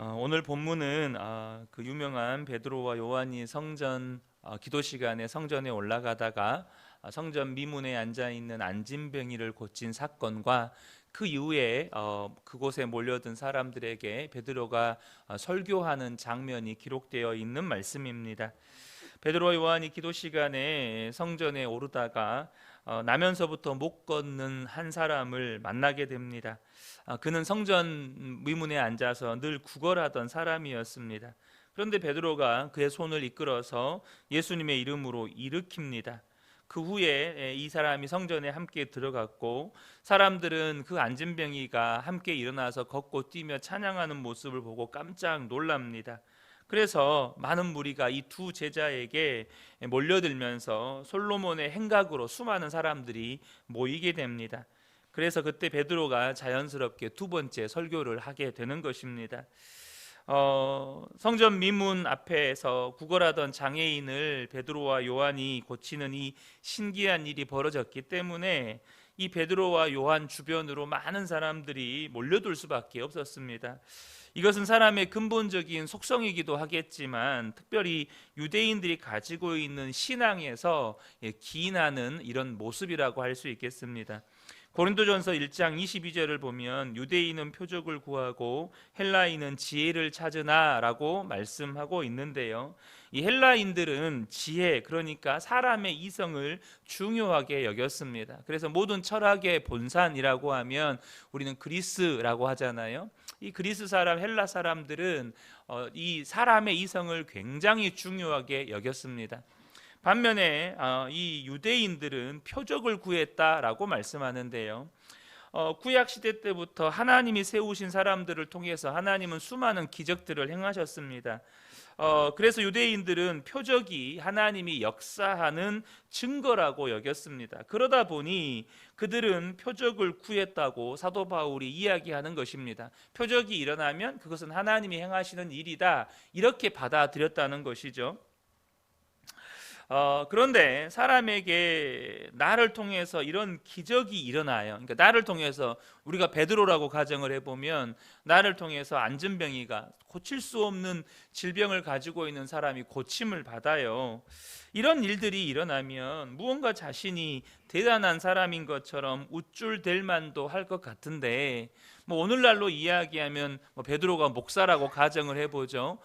오늘 본문은 그 유명한 베드로와 요한이 성전 기도 시간에 성전에 올라가다가 성전 미문에 앉아 있는 안진병이를 고친 사건과 그 이후에 그곳에 몰려든 사람들에게 베드로가 설교하는 장면이 기록되어 있는 말씀입니다. 베드로와 요한이 기도 시간에 성전에 오르다가 나면서부터 못 걷는 한 사람을 만나게 됩니다. 그는 성전 미문에 앉아서 늘 구걸하던 사람이었습니다. 그런데 베드로가 그의 손을 이끌어서 예수님의 이름으로 일으킵니다. 그 후에 이 사람이 성전에 함께 들어갔고, 사람들은 그 안진병이가 함께 일어나서 걷고 뛰며 찬양하는 모습을 보고 깜짝 놀랍니다. 그래서 많은 무리가 이 두 제자에게 몰려들면서 솔로몬의 행각으로 수많은 사람들이 모이게 됩니다. 그래서 그때 베드로가 자연스럽게 두 번째 설교를 하게 되는 것입니다. 성전 미문 앞에서 구걸하던 장애인을 베드로와 요한이 고치는 이 신기한 일이 벌어졌기 때문에 이 베드로와 요한 주변으로 많은 사람들이 몰려들 수밖에 없었습니다. 이것은 사람의 근본적인 속성이기도 하겠지만, 특별히 유대인들이 가지고 있는 신앙에서 기인하는 이런 모습이라고 할 수 있겠습니다. 고린도전서 1장 22절을 보면 유대인은 표적을 구하고 헬라인은 지혜를 찾으나라고 말씀하고 있는데요. 이 헬라인들은 지혜, 그러니까 사람의 이성을 중요하게 여겼습니다. 그래서 모든 철학의 본산이라고 하면 우리는 그리스라고 하잖아요. 이 그리스 사람, 헬라 사람들은 이 사람의 이성을 굉장히 중요하게 여겼습니다. 반면에 이 유대인들은 표적을 구했다라고 말씀하는데요. 구약 시대 때부터 하나님이 세우신 사람들을 통해서 하나님은 수많은 기적들을 행하셨습니다. 그래서 유대인들은 표적이 하나님이 역사하는 증거라고 여겼습니다. 그러다 보니 그들은 표적을 구했다고 사도 바울이 이야기하는 것입니다. 표적이 일어나면 그것은 하나님이 행하시는 일이다, 이렇게 받아들였다는 것이죠. 그런데 사람에게 나를 통해서 이런 기적이 일어나요. 그러니까 나를 통해서, 우리가 베드로라고 가정을 해보면 나를 통해서 안진병이가, 고칠 수 없는 질병을 가지고 있는 사람이 고침을 받아요. 이런 일들이 일어나면 무언가 자신이 대단한 사람인 것처럼 우쭐댈 만도 할 것 같은데, 오늘날로 이야기하면 베드로가 목사라고 가정을 해보죠.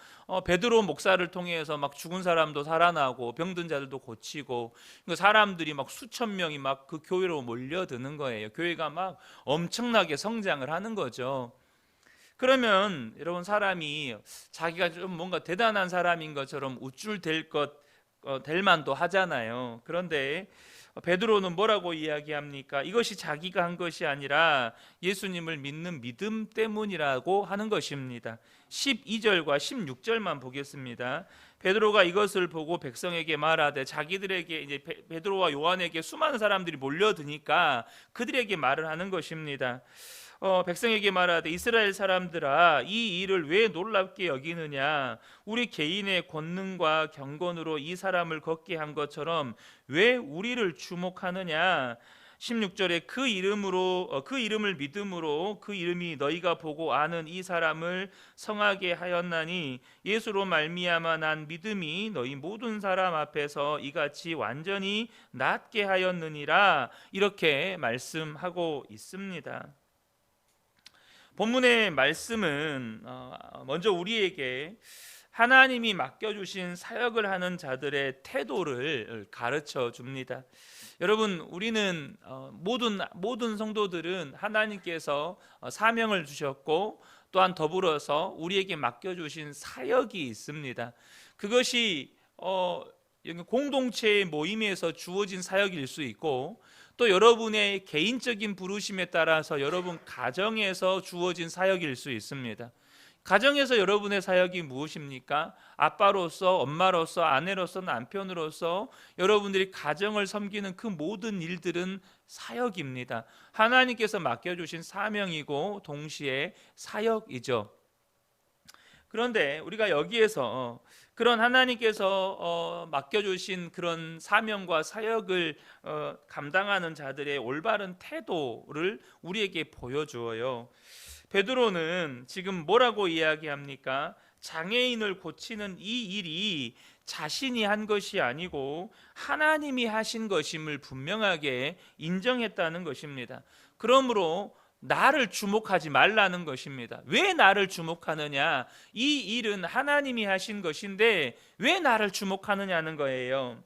베드로 목사를 통해서 막 죽은 사람도 살아나고 병든 자들도 고치고, 사람들이 막 수천 명이 막 그 교회로 몰려드는 거예요. 교회가 막 엄청나게 성장을 하는 거죠. 그러면 여러분, 사람이 자기가 좀 뭔가 대단한 사람인 것처럼 될 만도 하잖아요. 그런데 베드로는 뭐라고 이야기합니까? 이것이 자기가 한 것이 아니라 예수님을 믿는 믿음 때문이라고 하는 것입니다. 12절과 16절만 보겠습니다. 베드로가 이것을 보고 백성에게 말하되, 자기들에게 이제 베드로와 요한에게 수많은 사람들이 몰려드니까 그들에게 말을 하는 것입니다. 백성에게 말하되, 이스라엘 사람들아, 이 일을 왜 놀랍게 여기느냐? 우리 개인의 권능과 경건으로 이 사람을 걷게 한 것처럼 왜 우리를 주목하느냐? 16절에 그 이름을 믿음으로 그 이름이 너희가 보고 아는 이 사람을 성하게 하였나니, 예수로 말미암아 난 믿음이 너희 모든 사람 앞에서 이같이 완전히 낫게 하였느니라, 이렇게 말씀하고 있습니다. 본문의 말씀은 먼저 우리에게 하나님이 맡겨주신 사역을 하는 자들의 태도를 가르쳐 줍니다. 여러분, 우리는 모든 성도들은 하나님께서 사명을 주셨고, 또한 더불어서 우리에게 맡겨주신 사역이 있습니다. 그것이 공동체의 모임에서 주어진 사역일 수 있고, 또 여러분의 개인적인 부르심에 따라서 여러분 가정에서 주어진 사역일 수 있습니다. 가정에서 여러분의 사역이 무엇입니까? 아빠로서, 엄마로서, 아내로서, 남편으로서 여러분들이 가정을 섬기는 그 모든 일들은 사역입니다. 하나님께서 맡겨주신 사명이고 동시에 사역이죠. 그런데 우리가 여기에서 그런 하나님께서 맡겨주신 그런 사명과 사역을 감당하는 자들의 올바른 태도를 우리에게 보여주어요. 베드로는 지금 뭐라고 이야기합니까? 장애인을 고치는 이 일이 자신이 한 것이 아니고 하나님이 하신 것임을 분명하게 인정했다는 것입니다. 그러므로 나를 주목하지 말라는 것입니다. 왜 나를 주목하느냐? 이 일은 하나님이 하신 것인데 왜 나를 주목하느냐는 거예요.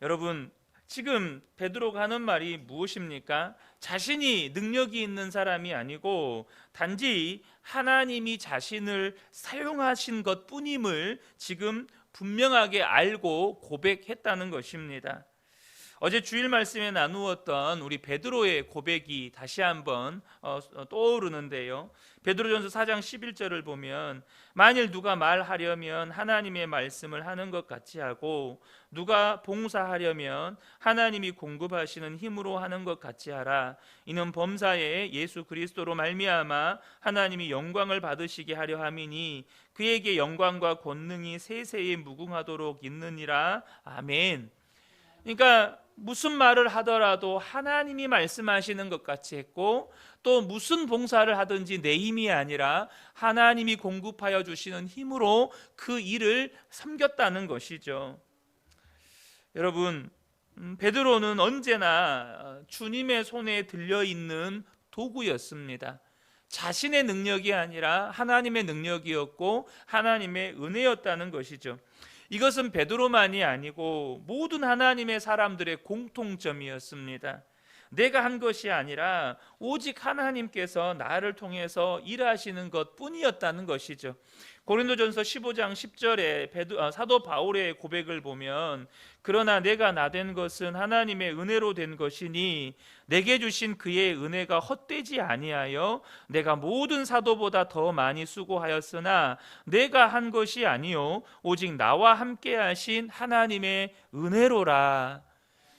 여러분, 지금 베드로가 하는 말이 무엇입니까? 자신이 능력이 있는 사람이 아니고 단지 하나님이 자신을 사용하신 것뿐임을 지금 분명하게 알고 고백했다는 것입니다. 어제 주일 말씀에 나누었던 우리 베드로의 고백이 다시 한번 떠오르는데요. 베드로전서 4장 11절을 보면 만일 누가 말하려면 하나님의 말씀을 하는 것 같이 하고 누가 봉사하려면 하나님이 공급하시는 힘으로 하는 것 같이 하라. 이는 범사에 예수 그리스도로 말미암아 하나님이 영광을 받으시게 하려 함이니 그에게 영광과 권능이 세세에 무궁하도록 있느니라. 아멘. 그러니까 무슨 말을 하더라도 하나님이 말씀하시는 것 같이 했고 또 무슨 봉사를 하든지 내 힘이 아니라 하나님이 공급하여 주시는 힘으로 그 일을 섬겼다는 것이죠. 여러분, 베드로는 언제나 주님의 손에 들려있는 도구였습니다. 자신의 능력이 아니라 하나님의 능력이었고 하나님의 은혜였다는 것이죠. 이것은 베드로만이 아니고 모든 하나님의 사람들의 공통점이었습니다. 내가 한 것이 아니라 오직 하나님께서 나를 통해서 일하시는 것뿐이었다는 것이죠. 고린도전서 15장 10절에 사도 바울의 고백을 보면 그러나 내가 나된 것은 하나님의 은혜로 된 것이니 내게 주신 그의 은혜가 헛되지 아니하여 내가 모든 사도보다 더 많이 수고하였으나 내가 한 것이 아니요 오직 나와 함께 하신 하나님의 은혜로라.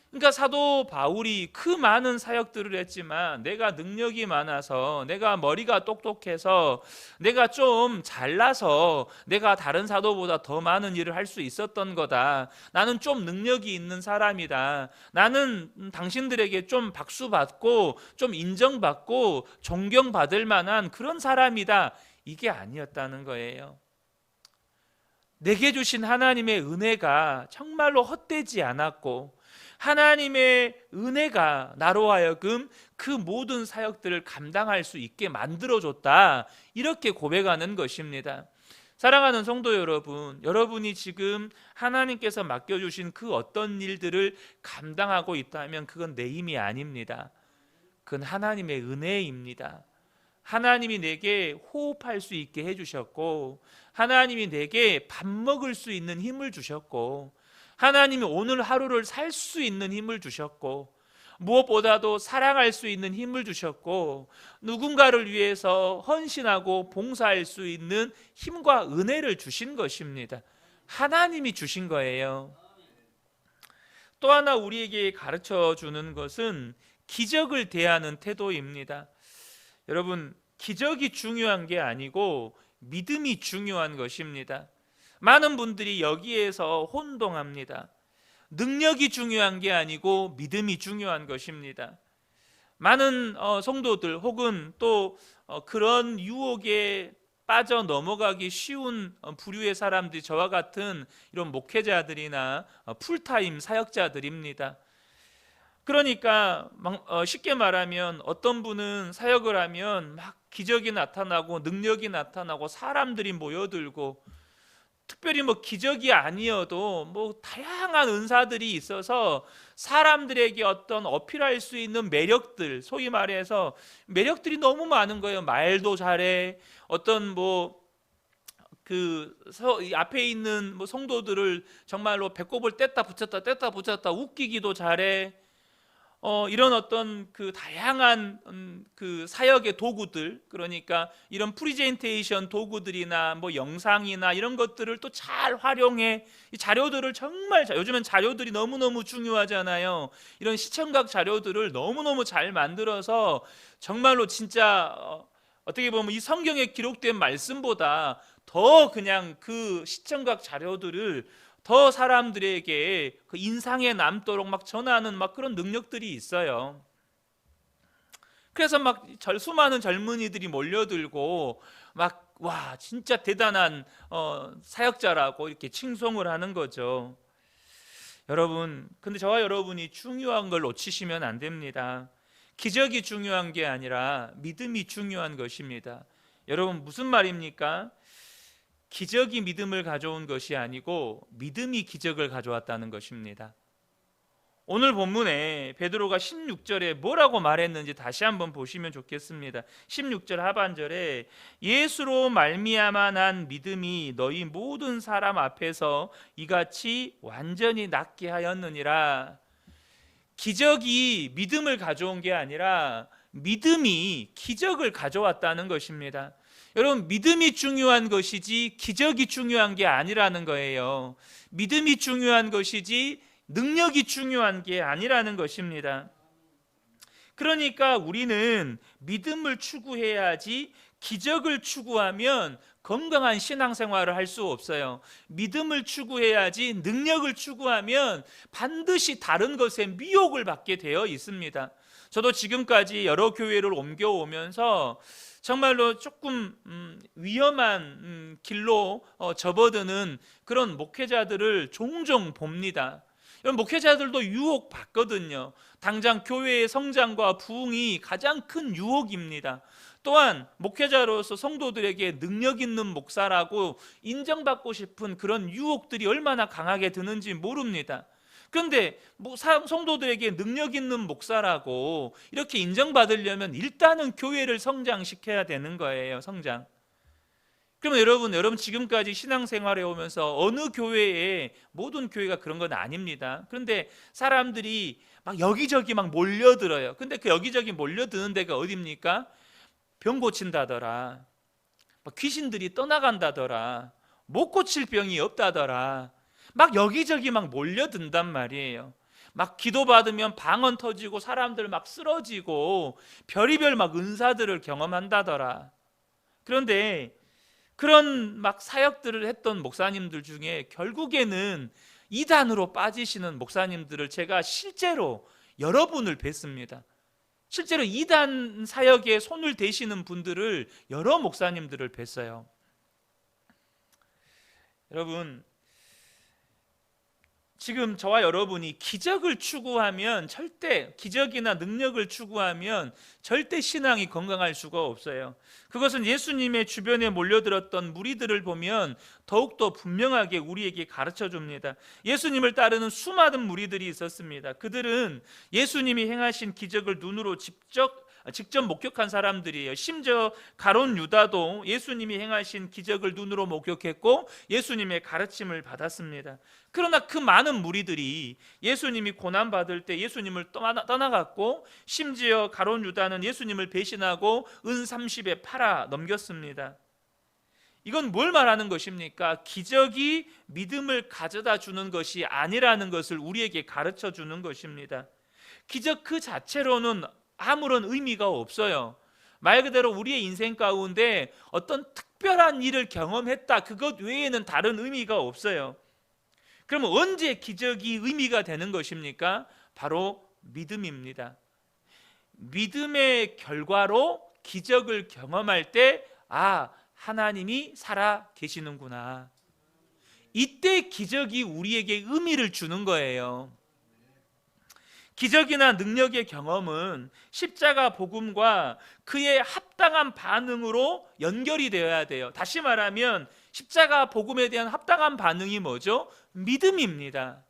그러니까 사도 바울이 그 많은 사역들을 했지만 내가 능력이 많아서 내가 머리가 똑똑해서 내가 좀 잘나서 내가 다른 사도보다 더 많은 일을 할 수 있었던 거다. 나는 좀 능력이 있는 사람이다. 나는 당신들에게 좀 박수받고 좀 인정받고 존경받을 만한 그런 사람이다. 이게 아니었다는 거예요. 내게 주신 하나님의 은혜가 정말로 헛되지 않았고 하나님의 은혜가 나로 하여금 그 모든 사역들을 감당할 수 있게 만들어줬다. 이렇게 고백하는 것입니다. 사랑하는 성도 여러분, 여러분이 지금 하나님께서 맡겨주신 그 어떤 일들을 감당하고 있다면 그건 내 힘이 아닙니다. 그건 하나님의 은혜입니다. 하나님이 내게 호흡할 수 있게 해주셨고 하나님이 내게 밥 먹을 수 있는 힘을 주셨고 하나님이 오늘 하루를 살 수 있는 힘을 주셨고 무엇보다도 사랑할 수 있는 힘을 주셨고 누군가를 위해서 헌신하고 봉사할 수 있는 힘과 은혜를 주신 것입니다. 하나님이 주신 거예요. 또 하나 우리에게 가르쳐 주는 것은 기적을 대하는 태도입니다. 여러분, 기적이 중요한 게 아니고 믿음이 중요한 것입니다. 많은 분들이 여기에서 혼동합니다. 능력이 중요한 게 아니고 믿음이 중요한 것입니다. 많은 성도들 혹은 또 그런 유혹에 빠져 넘어가기 쉬운 부류의 사람들이 저와 같은 이런 목회자들이나 풀타임 사역자들입니다. 그러니까 쉽게 말하면 어떤 분은 사역을 하면 막 기적이 나타나고 능력이 나타나고 사람들이 모여들고 특별히 기적이 아니어도 다양한 은사들이 있어서 사람들에게 어떤 어필할 수 있는 매력들, 소위 말해서 매력들이 너무 많은 거예요. 말도 잘해. 어떤 앞에 있는 성도들을 정말로 배꼽을 뗐다 붙였다 웃기기도 잘해. 이런 어떤 그 다양한 그 사역의 도구들, 그러니까 이런 프리젠테이션 도구들이나 영상이나 이런 것들을 또 잘 활용해. 이 자료들을 정말 요즘엔 자료들이 너무너무 중요하잖아요. 이런 시청각 자료들을 너무너무 잘 만들어서 정말로 진짜 어떻게 보면 이 성경에 기록된 말씀보다 더 그냥 그 시청각 자료들을 더 사람들에게 그 인상에 남도록 전하는 그런 능력들이 있어요. 그래서 막 수많은 젊은이들이 몰려들고 막 와 진짜 대단한 사역자라고 이렇게 칭송을 하는 거죠. 여러분, 근데 저와 여러분이 중요한 걸 놓치시면 안 됩니다. 기적이 중요한 게 아니라 믿음이 중요한 것입니다. 여러분, 무슨 말입니까? 기적이 믿음을 가져온 것이 아니고 믿음이 기적을 가져왔다는 것입니다. 오늘 본문에 베드로가 16절에 뭐라고 말했는지 다시 한번 보시면 좋겠습니다. 16절 하반절에 예수로 말미암아 난 믿음이 너희 모든 사람 앞에서 이같이 완전히 낫게 하였느니라. 기적이 믿음을 가져온 게 아니라 믿음이 기적을 가져왔다는 것입니다. 여러분, 믿음이 중요한 것이지 기적이 중요한 게 아니라는 거예요. 믿음이 중요한 것이지 능력이 중요한 게 아니라는 것입니다. 그러니까 우리는 믿음을 추구해야지 기적을 추구하면 건강한 신앙생활을 할 수 없어요. 믿음을 추구해야지 능력을 추구하면 반드시 다른 것에 미혹을 받게 되어 있습니다. 저도 지금까지 여러 교회를 옮겨오면서 정말로 조금 위험한 길로 접어드는 그런 목회자들을 종종 봅니다. 여러분, 목회자들도 유혹 받거든요. 당장 교회의 성장과 부흥이 가장 큰 유혹입니다. 또한 목회자로서 성도들에게 능력 있는 목사라고 인정받고 싶은 그런 유혹들이 얼마나 강하게 드는지 모릅니다. 그런데 성도들에게 능력 있는 목사라고 이렇게 인정받으려면 일단은 교회를 성장시켜야 되는 거예요. 성장. 그러면 여러분 지금까지 신앙생활에 오면서 어느 교회에, 모든 교회가 그런 건 아닙니다. 그런데 사람들이 막 여기저기 막 몰려들어요. 근데 그 여기저기 몰려드는 데가 어디입니까? 병 고친다더라, 귀신들이 떠나간다더라, 못 고칠 병이 없다더라, 막 여기저기 막 몰려든단 말이에요. 막 기도받으면 방언 터지고 사람들 막 쓰러지고 별의별 막 은사들을 경험한다더라. 그런데 그런 막 사역들을 했던 목사님들 중에 결국에는 이단으로 빠지시는 목사님들을 제가 실제로 여러분을 뵀습니다. 실제로 이단 사역에 손을 대시는 분들을, 여러 목사님들을 뵀어요. 여러분, 지금 저와 여러분이 기적을 추구하면, 기적이나 능력을 추구하면 절대 신앙이 건강할 수가 없어요. 그것은 예수님의 주변에 몰려들었던 무리들을 보면 더욱더 분명하게 우리에게 가르쳐 줍니다. 예수님을 따르는 수많은 무리들이 있었습니다. 그들은 예수님이 행하신 기적을 눈으로 직접 목격한 사람들이에요. 심지어 가룟 유다도 예수님이 행하신 기적을 눈으로 목격했고 예수님의 가르침을 받았습니다. 그러나 그 많은 무리들이 예수님이 고난받을 때 예수님을 떠나갔고, 심지어 가룟 유다는 예수님을 배신하고 은 30에 팔아 넘겼습니다. 이건 뭘 말하는 것입니까? 기적이 믿음을 가져다 주는 것이 아니라는 것을 우리에게 가르쳐 주는 것입니다. 기적 그 자체로는 아무런 의미가 없어요. 말 그대로 우리의 인생 가운데 어떤 특별한 일을 경험했다, 그것 외에는 다른 의미가 없어요. 그러면 언제 기적이 의미가 되는 것입니까? 바로 믿음입니다. 믿음의 결과로 기적을 경험할 때, 하나님이 살아 계시는구나. 이때 기적이 우리에게 의미를 주는 거예요. 기적이나 능력의 경험은 십자가 복음과 그의 합당한 반응으로 연결이 되어야 돼요. 다시 말하면 십자가 복음에 대한 합당한 반응이 뭐죠? 믿음입니다.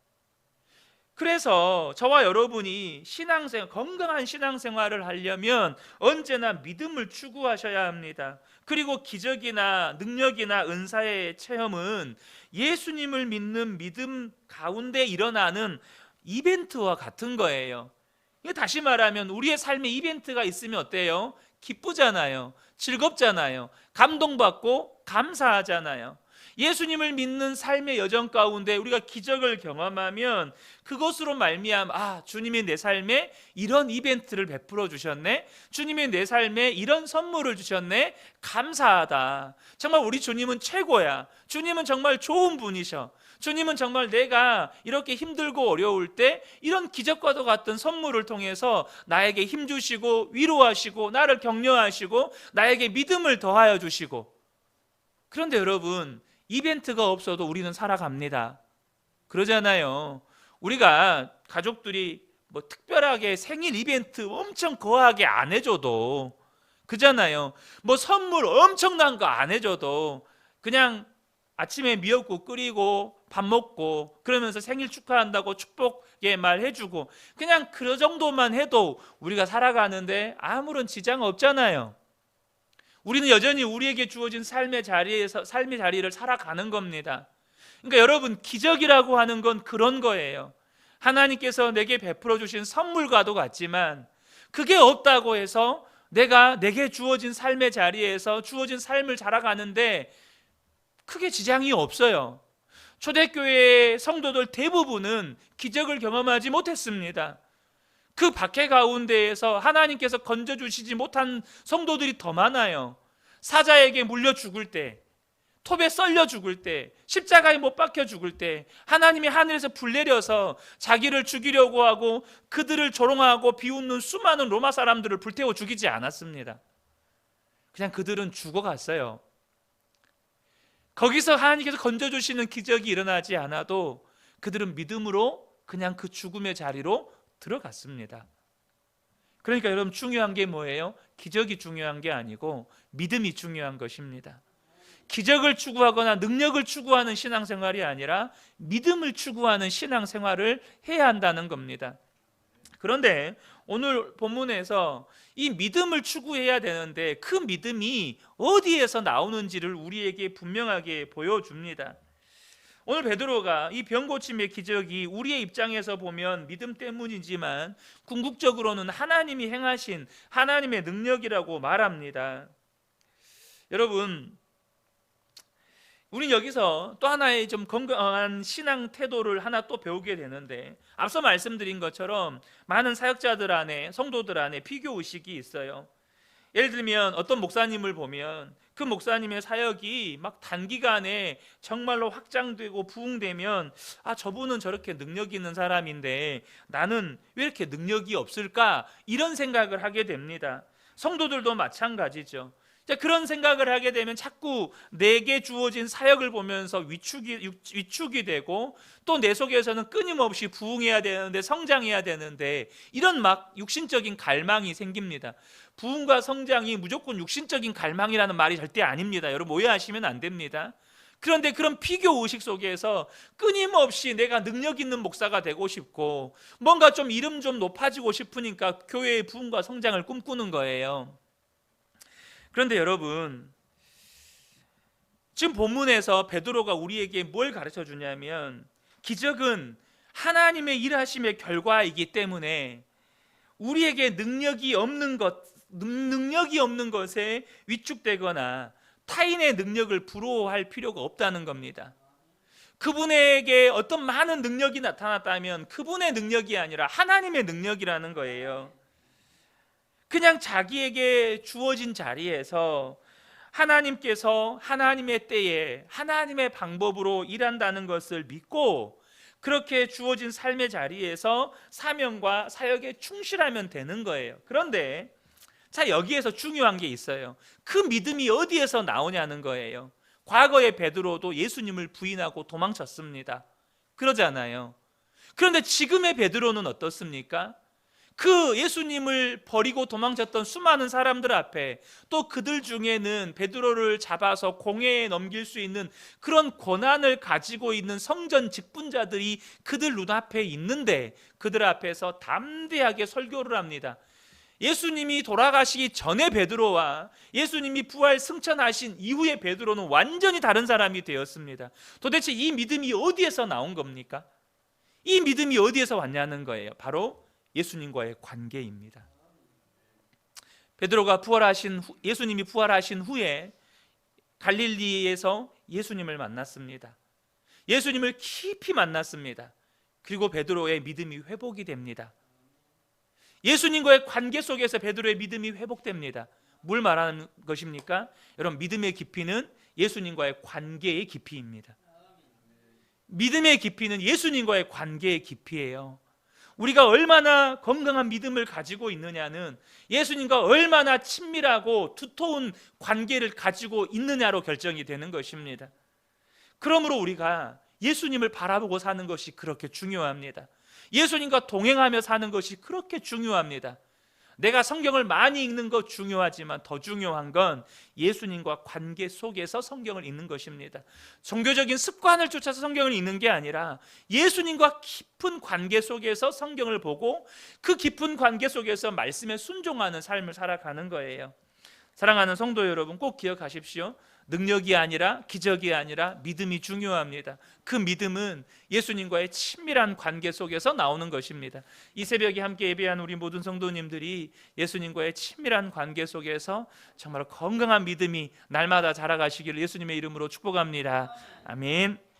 그래서 저와 여러분이 건강한 신앙생활을 하려면 언제나 믿음을 추구하셔야 합니다. 그리고 기적이나 능력이나 은사의 체험은 예수님을 믿는 믿음 가운데 일어나는 이벤트와 같은 거예요. 다시 말하면 우리의 삶에 이벤트가 있으면 어때요? 기쁘잖아요. 즐겁잖아요. 감동받고 감사하잖아요. 예수님을 믿는 삶의 여정 가운데 우리가 기적을 경험하면 그것으로 말미암아 주님이 내 삶에 이런 이벤트를 베풀어 주셨네, 주님이 내 삶에 이런 선물을 주셨네, 감사하다. 정말 우리 주님은 최고야. 주님은 정말 좋은 분이셔. 주님은 정말 내가 이렇게 힘들고 어려울 때 이런 기적과도 같은 선물을 통해서 나에게 힘주시고 위로하시고 나를 격려하시고 나에게 믿음을 더하여 주시고. 그런데 여러분, 이벤트가 없어도 우리는 살아갑니다. 그러잖아요. 우리가 가족들이 뭐 특별하게 생일 이벤트 엄청 거하게 안 해줘도, 그잖아요. 뭐 선물 엄청난 거 안 해줘도 그냥 아침에 미역국 끓이고 밥 먹고 그러면서 생일 축하한다고 축복의 말 해주고 그냥 그 정도만 해도 우리가 살아가는데 아무런 지장 없잖아요. 우리는 여전히 우리에게 주어진 삶의 자리를 살아가는 겁니다. 그러니까 여러분, 기적이라고 하는 건 그런 거예요. 하나님께서 내게 베풀어 주신 선물과도 같지만 그게 없다고 해서 내게 주어진 삶의 자리에서 주어진 삶을 살아가는데 크게 지장이 없어요. 초대교회의 성도들 대부분은 기적을 경험하지 못했습니다. 그 박해 가운데에서 하나님께서 건져주시지 못한 성도들이 더 많아요. 사자에게 물려 죽을 때, 톱에 썰려 죽을 때, 십자가에 못 박혀 죽을 때 하나님이 하늘에서 불 내려서 자기를 죽이려고 하고 그들을 조롱하고 비웃는 수많은 로마 사람들을 불태워 죽이지 않았습니다. 그냥 그들은 죽어갔어요. 거기서 하나님께서 건져주시는 기적이 일어나지 않아도 그들은 믿음으로 그냥 그 죽음의 자리로 들어갔습니다. 그러니까 여러분, 중요한 게 뭐예요? 기적이 중요한 게 아니고 믿음이 중요한 것입니다. 기적을 추구하거나 능력을 추구하는 신앙생활이 아니라 믿음을 추구하는 신앙생활을 해야 한다는 겁니다. 그런데 오늘 본문에서 이 믿음을 추구해야 되는데 그 믿음이 어디에서 나오는지를 우리에게 분명하게 보여줍니다. 오늘 베드로가 이 병 고침의 기적이 우리의 입장에서 보면 믿음 때문이지만 궁극적으로는 하나님이 행하신 하나님의 능력이라고 말합니다. 여러분, 우리는 여기서 또 하나의 좀 건강한 신앙 태도를 하나 또 배우게 되는데, 앞서 말씀드린 것처럼 많은 사역자들 안에, 성도들 안에 비교 의식이 있어요. 예를 들면 어떤 목사님을 보면 그 목사님의 사역이 막 단기간에 정말로 확장되고 부흥되면 저분은 저렇게 능력 있는 사람인데 나는 왜 이렇게 능력이 없을까? 이런 생각을 하게 됩니다. 성도들도 마찬가지죠. 그런 생각을 하게 되면 자꾸 내게 주어진 사역을 보면서 위축이 되고 또 내 속에서는 끊임없이 부흥해야 되는데 성장해야 되는데 이런 막 육신적인 갈망이 생깁니다. 부흥과 성장이 무조건 육신적인 갈망이라는 말이 절대 아닙니다. 여러분, 오해하시면 안 됩니다. 그런데 그런 비교 의식 속에서 끊임없이 내가 능력 있는 목사가 되고 싶고 뭔가 좀 이름 좀 높아지고 싶으니까 교회의 부흥과 성장을 꿈꾸는 거예요. 그런데 여러분, 지금 본문에서 베드로가 우리에게 뭘 가르쳐 주냐면 기적은 하나님의 일하심의 결과이기 때문에 우리에게 능력이 없는 것에 위축되거나 타인의 능력을 부러워할 필요가 없다는 겁니다. 그분에게 어떤 많은 능력이 나타났다면 그분의 능력이 아니라 하나님의 능력이라는 거예요. 그냥 자기에게 주어진 자리에서 하나님께서 하나님의 때에 하나님의 방법으로 일한다는 것을 믿고 그렇게 주어진 삶의 자리에서 사명과 사역에 충실하면 되는 거예요. 그런데 여기에서 중요한 게 있어요. 그 믿음이 어디에서 나오냐는 거예요. 과거의 베드로도 예수님을 부인하고 도망쳤습니다. 그러잖아요. 그런데 지금의 베드로는 어떻습니까? 그 예수님을 버리고 도망쳤던 수많은 사람들 앞에 또 그들 중에는 베드로를 잡아서 공회에 넘길 수 있는 그런 권한을 가지고 있는 성전 직분자들이 그들 눈앞에 있는데 그들 앞에서 담대하게 설교를 합니다. 예수님이 돌아가시기 전에 베드로와 예수님이 부활 승천하신 이후의 베드로는 완전히 다른 사람이 되었습니다. 도대체 이 믿음이 어디에서 나온 겁니까? 이 믿음이 어디에서 왔냐는 거예요. 바로 예수님과의 관계입니다. 베드로가 예수님이 부활하신 후에 갈릴리에서 예수님을 만났습니다. 예수님을 깊이 만났습니다. 그리고 베드로의 믿음이 회복이 됩니다. 예수님과의 관계 속에서 베드로의 믿음이 회복됩니다. 뭘 말하는 것입니까? 여러분, 믿음의 깊이는 예수님과의 관계의 깊이입니다. 믿음의 깊이는 예수님과의 관계의 깊이예요. 우리가 얼마나 건강한 믿음을 가지고 있느냐는 예수님과 얼마나 친밀하고 두터운 관계를 가지고 있느냐로 결정이 되는 것입니다. 그러므로 우리가 예수님을 바라보고 사는 것이 그렇게 중요합니다. 예수님과 동행하며 사는 것이 그렇게 중요합니다. 내가 성경을 많이 읽는 것 중요하지만 더 중요한 건 예수님과 관계 속에서 성경을 읽는 것입니다. 종교적인 습관을 쫓아서 성경을 읽는 게 아니라 예수님과 깊은 관계 속에서 성경을 보고 그 깊은 관계 속에서 말씀에 순종하는 삶을 살아가는 거예요. 사랑하는 성도 여러분, 꼭 기억하십시오. 능력이 아니라 기적이 아니라 믿음이 중요합니다. 그 믿음은 예수님과의 친밀한 관계 속에서 나오는 것입니다. 이 새벽에 함께 예배한 우리 모든 성도님들이 예수님과의 친밀한 관계 속에서 정말 건강한 믿음이 날마다 자라가시기를 예수님의 이름으로 축복합니다. 아멘.